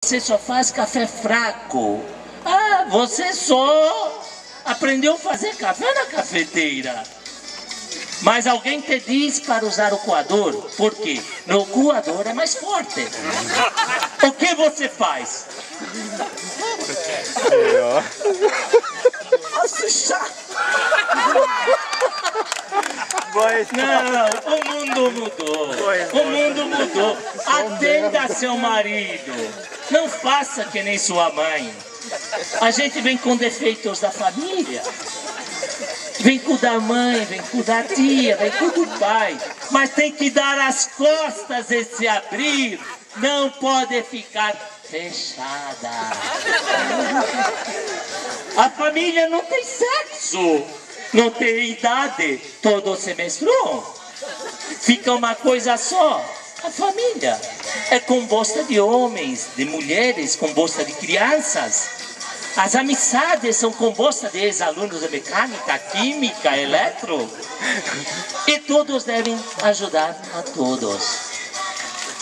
Você só faz café fraco. Ah, você só aprendeu a fazer café na cafeteira. Mas alguém te diz para usar o coador. Por quê? No coador é mais forte. O que você faz? Não, o mundo mudou. O mundo mudou. Atenda seu marido. Não faça que nem sua mãe. A gente vem com defeitos da família. Vem com o da mãe, vem com o da tia, vem com o do pai. Mas tem que dar as costas e se abrir. Não pode ficar fechada. A família não tem sexo. Não tem idade. Todos se menstruam. Fica uma coisa só. A família é composta de homens, de mulheres, composta de crianças. As amizades são compostas de ex-alunos de mecânica, química, eletro. E todos devem ajudar a todos.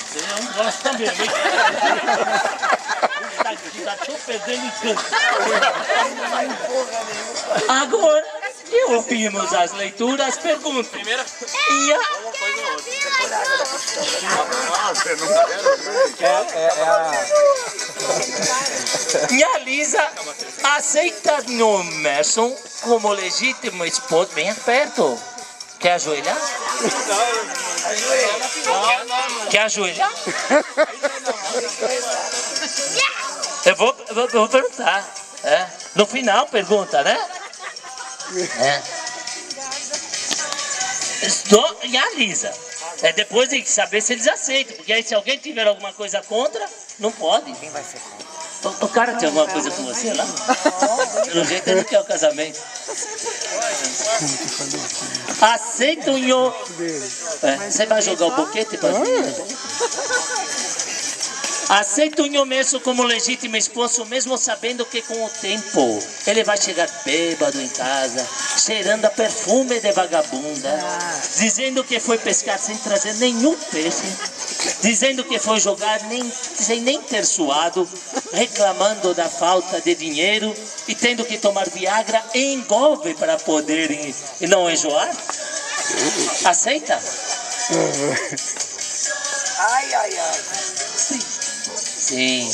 Você não gosta mesmo, hein? Estou perdendo encanto. Agora que ouvimos as leituras, pergunto. Primeira. E a Lisa aceita o Emerson como legítimo esposo. Bem perto. Quer ajoelhar? Quer ajoelhar? Eu vou perguntar. É. No final pergunta, né? É. E a Lisa? É depois tem que saber se eles aceitam. Porque aí se alguém tiver alguma coisa contra, não pode. Quem vai ser contra? O cara tem alguma coisa com você lá? Pelo jeito ele não quer o casamento. Aceitam o... Você vai jogar o boquete para Aceita o Mesmo como legítimo esposo, mesmo sabendo que com o tempo ele vai chegar bêbado em casa, cheirando a perfume de vagabunda, dizendo que foi pescar sem trazer nenhum peixe, dizendo que foi jogar sem nem ter suado, reclamando da falta de dinheiro e tendo que tomar Viagra e engolve para poder e não enjoar? Aceita? Ai, ai, ai. Sim.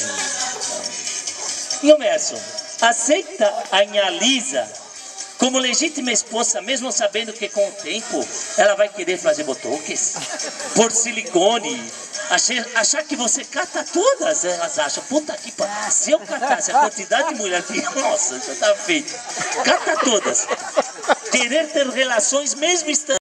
E o Emerson, aceita a minha Lisa como legítima esposa, mesmo sabendo que com o tempo ela vai querer fazer botox, por silicone, achar que você cata todas, elas acham, puta que pariu, se eu catasse a quantidade de mulher que, nossa, já tá feito, cata todas, querer ter relações mesmo estando